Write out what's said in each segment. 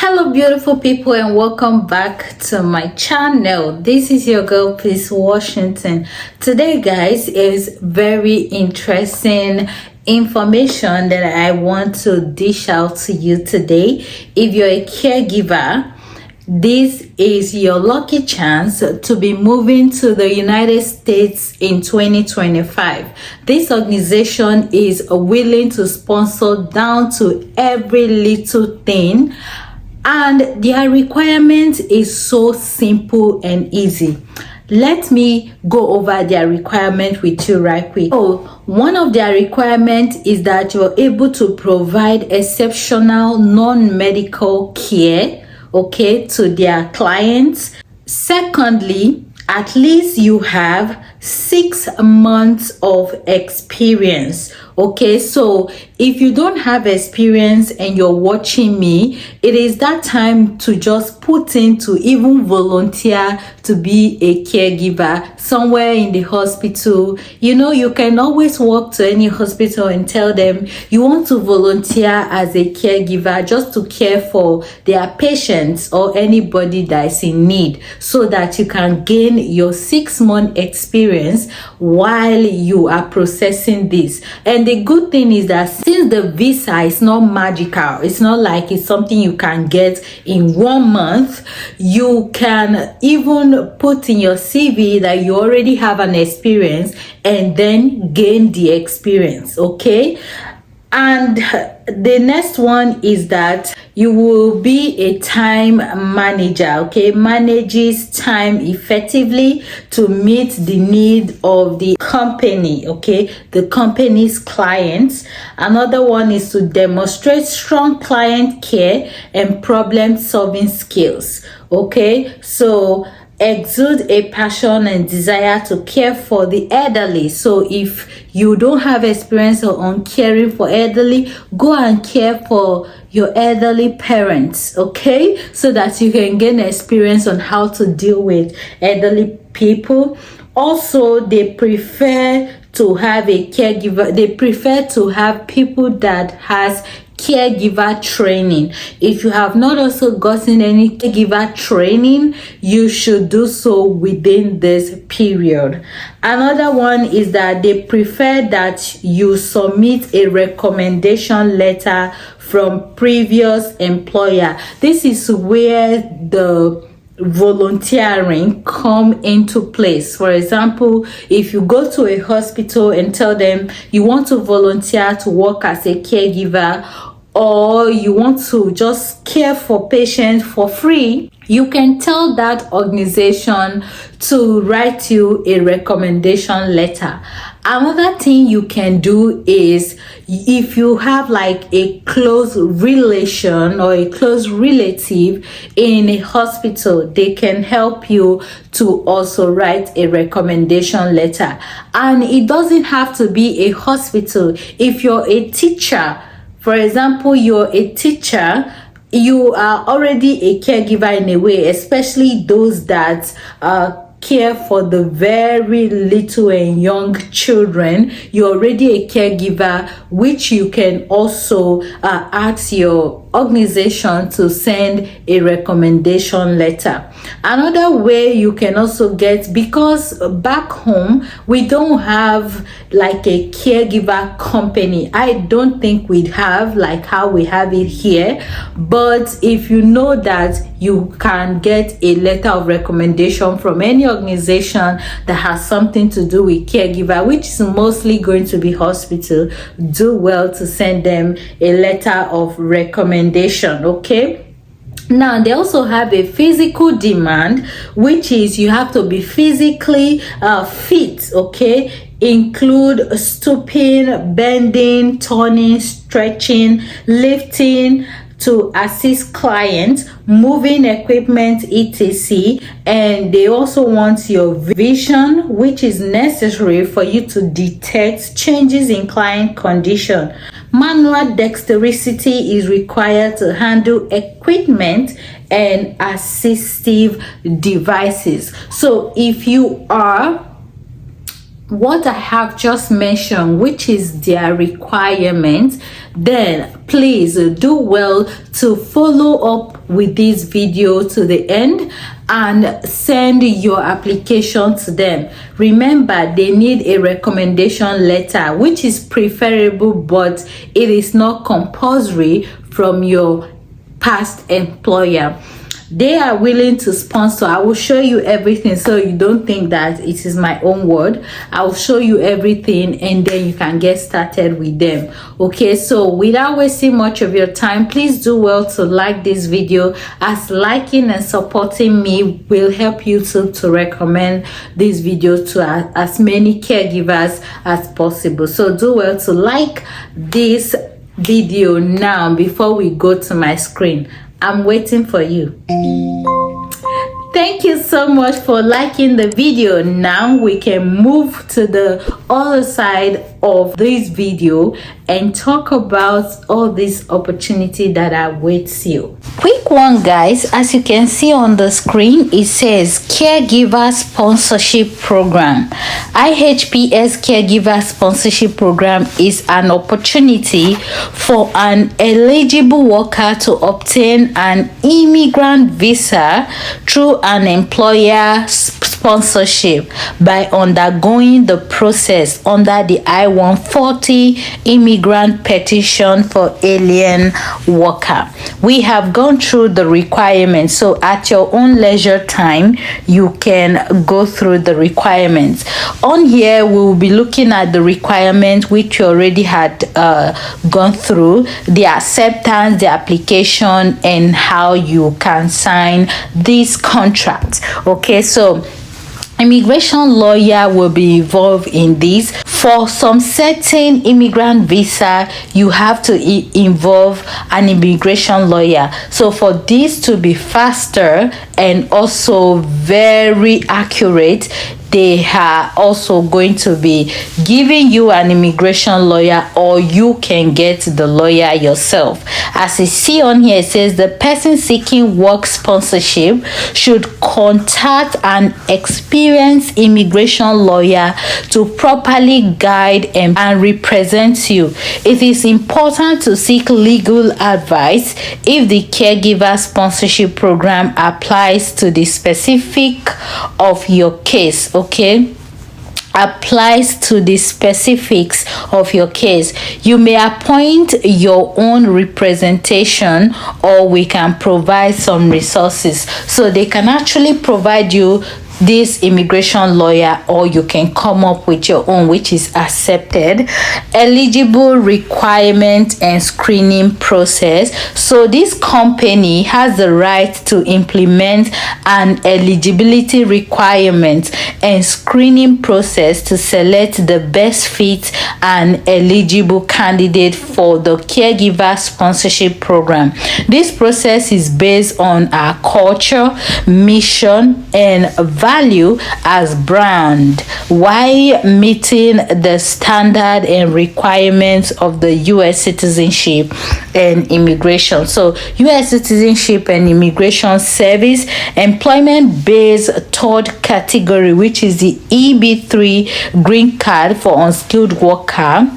Hello beautiful people, and welcome back to my channel. This is your girl Peace Washington. Today guys is very interesting information that I want to dish out to you today. If you're a caregiver, this is your lucky chance to be moving to the United States in 2025. This organization is willing to sponsor down to every little thing, and their requirement is so simple and easy. Let me go over their requirement with you right quick. So one of their requirements is that you're able to provide exceptional non-medical care, okay, to their clients. Secondly, at least you have 6 months of experience. Okay, so if you don't have experience and you're watching me, it is that time to just put in to even volunteer to be a caregiver somewhere in the hospital. You know, you can always walk to any hospital and tell them you want to volunteer as a caregiver just to care for their patients or anybody that is in need, so that you can gain your 6-month experience while you are processing this. And the good thing is that since the visa is not magical, it's not like it's something you can get in 1 month, you can even put in your CV that you already have an experience and then gain the experience. Okay, and the next one is that you will be a time manager. Okay, manages time effectively to meet the need of the company, okay, the company's clients. Another one is to demonstrate strong client care and problem solving skills. Okay, so exude a passion and desire to care for the elderly. So if you don't have experience on caring for elderly, go and care for your elderly parents, okay, so that you can gain experience on how to deal with elderly people. Also, they prefer to have a caregiver. They prefer to have people that has caregiver training. If you have not also gotten any caregiver training, you should do so within this period. Another one is that they prefer that you submit a recommendation letter from previous employer. This is where the volunteering come into place. For example, if you go to a hospital and tell them you want to volunteer to work as a caregiver, or you want to just care for patients for free, you can tell that organization to write you a recommendation letter. Another thing you can do is, if you have like a close relation or a close relative in a hospital, they can help you to also write a recommendation letter. And it doesn't have to be a hospital. If you're a teacher, for example, you're a teacher, you are already a caregiver in a way, especially those that care for the very little and young children. You're already a caregiver, which you can also ask your organization to send a recommendation letter. Another way you can also get, because back home we don't have like a caregiver company. I don't think we'd have like how we have it here, but if you know that you can get a letter of recommendation from any organization that has something to do with caregiver, which is mostly going to be hospital, do well to send them a letter of recommendation. Okay, now they also have a physical demand, which is you have to be physically fit. Okay, include stooping, bending, turning, stretching, lifting to assist clients, moving equipment, etc. And they also want your vision, which is necessary for you to detect changes in client condition. Manual dexterity is required to handle equipment and assistive devices. So if you are what I have just mentioned, which is their requirements, then please do well to follow up with this video to the end and send your application to them. Remember, they need a recommendation letter, which is preferable, but it is not compulsory, from your past employer. They are willing to sponsor. I will show you everything, so you don't think that it is my own word. I will show you everything, and then you can get started with them. Okay, so without wasting much of your time, please do well to like this video, as liking and supporting me will help YouTube to recommend this video to as many caregivers as possible. So do well to like this video now before we go to my screen. I'm waiting for you. Thank you so much for liking the video. Now we can move to the other side of this video and talk about all this opportunity that awaits you. Quick one, guys. As you can see on the screen, it says Caregiver Sponsorship Program. IHPS Caregiver Sponsorship Program is an opportunity for an eligible worker to obtain an immigrant visa through an employer sponsorship by undergoing the process under the I-140 immigrant petition for alien worker. We have gone through the requirements, so at your own leisure time you can go through the requirements. On here we will be looking at the requirements which you already had gone through, the acceptance, the application, and how you can sign this contract. Okay, so immigration lawyer will be involved in this. For some certain immigrant visa, you have to involve an immigration lawyer. So for this to be faster and also very accurate, they are also going to be giving you an immigration lawyer, or you can get the lawyer yourself. As you see on here, it says the person seeking work sponsorship should contact an experienced immigration lawyer to properly guide and represent you. It is important to seek legal advice if the caregiver sponsorship program applies to the specific of your case. Okay, applies to the specifics of your case. You may appoint your own representation, or we can provide some resources. So they can actually provide you this immigration lawyer, or you can come up with your own, which is accepted. Eligible requirement and screening process. So this company has the right to implement an eligibility requirement and screening process to select the best fit and eligible candidate for the caregiver sponsorship program. This process is based on our culture, mission, and value as brand, while meeting the standard and requirements of the U.S. citizenship and immigration. So U.S. citizenship and immigration service, employment-based third category, which is the EB3 green card for unskilled worker.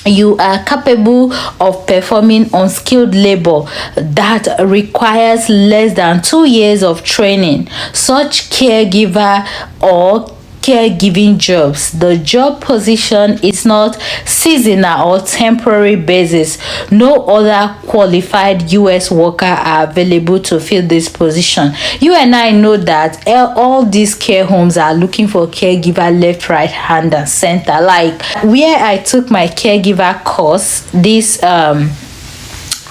You are capable of performing unskilled labor that requires less than 2 years of training. Such caregiver or caregiving jobs, the job position is not seasonal or temporary basis. No other qualified U.S. worker are available to fill this position. You and I know that all these care homes are looking for caregiver left, right, hand, and center. Like where I took my caregiver course, this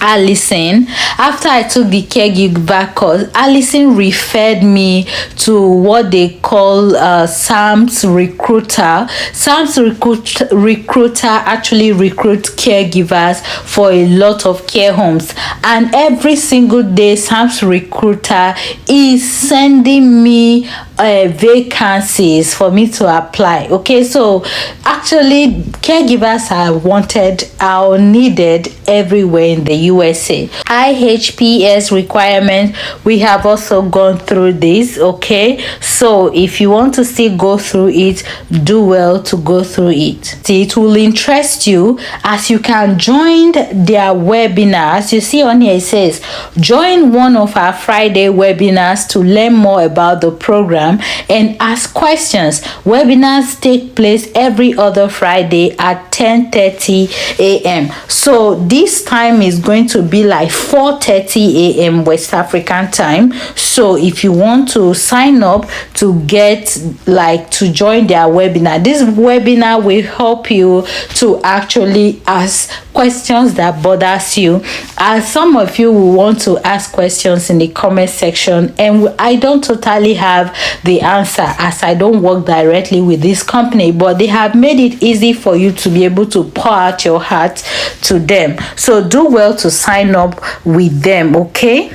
Allison, after I took the caregiver course, Allison referred me to what they call SAMS Recruiter. SAMS Recruiter actually recruit caregivers for a lot of care homes, and every single day SAMS Recruiter is sending me vacancies for me to apply. Okay, so actually caregivers are wanted, are needed everywhere in the USA. IHPS requirement, we have also gone through this. Okay, so if you want to still go through it, do well to go through it. See, it will interest you, as you can join their webinars. You see on here it says join one of our Friday webinars to learn more about the program and ask questions. Webinars take place every other Friday at 10:30 a.m. So this time is going to be like 4:30 a.m. West African time. So if you want to sign up to get to join their webinar, this webinar will help you to actually ask questions that bothers you, as some of you will want to ask questions in the comment section, and I don't totally have the answer as I don't work directly with this company, but they have made it easy for you to be able to pour out your heart to them. So do well to sign up with them. Okay,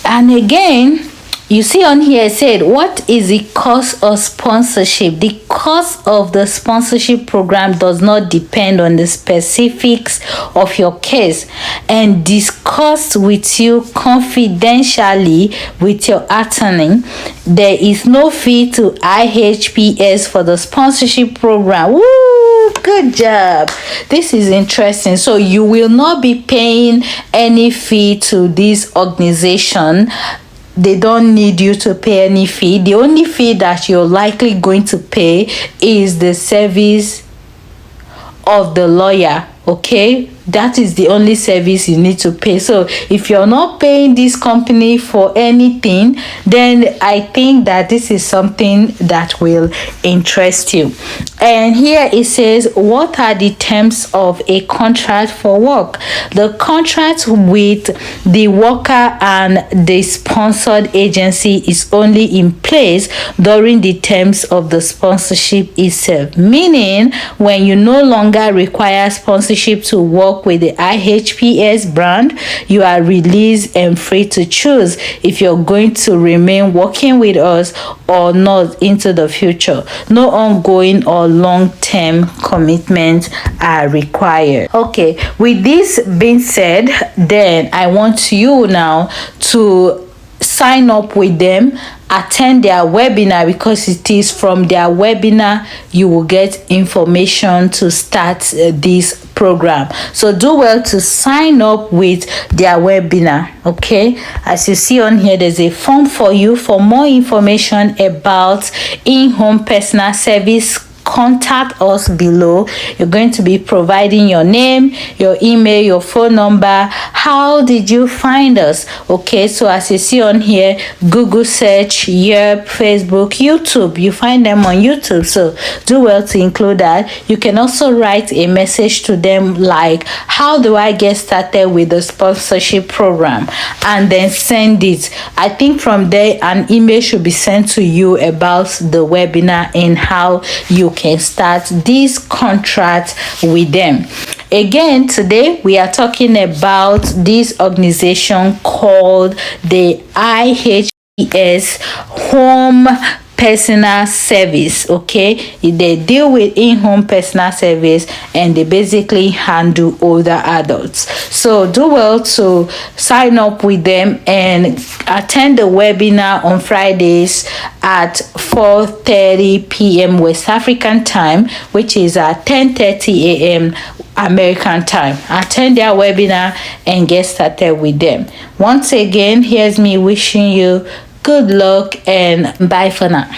and again, you see on here it said, what is the cost of sponsorship? The cost of the sponsorship program does not depend on the specifics of your case, and discuss with you confidentially with your attorney. There is no fee to IHPS for the sponsorship program. Woo! Good job. This is interesting. So you will not be paying any fee to this organization. They don't need you to pay any fee. The only fee that you're likely going to pay is the service of the lawyer. Okay, that is the only service you need to pay. So if you're not paying this company for anything, then I think that this is something that will interest you. And here it says, what are the terms of a contract for work? The contract with the worker and the sponsored agency is only in place during the terms of the sponsorship itself, meaning when you no longer require sponsorship to work with the IHPS brand, you are released and free to choose if you're going to remain working with us or not into the future. No ongoing or long-term commitments are required. Okay, with this being said, then I want you now to sign up with them, attend their webinar, because it is from their webinar you will get information to start this program. So do well to sign up with their webinar. Okay, as you see on here, there's a form for you. For more information about in-home personal service, contact us below. You're going to be providing your name, your email, your phone number. How did you find us? Okay, so as you see on here, Google search, Yelp, Facebook, YouTube, you find them on YouTube. So do well to include that. You can also write a message to them like, how do I get started with the sponsorship program, and then send it. I think from there an email should be sent to you about the webinar and how you can start this contract with them. Again, today we are talking about this organization called the IHPS Home Personal Service. Okay, they deal with in-home personal service and they basically handle older adults. So do well to sign up with them and attend the webinar on Fridays at 4:30 p.m. West African time, which is at 10:30 a.m. American time. Attend their webinar and get started with them. Once again, here's me wishing you good luck and bye for now.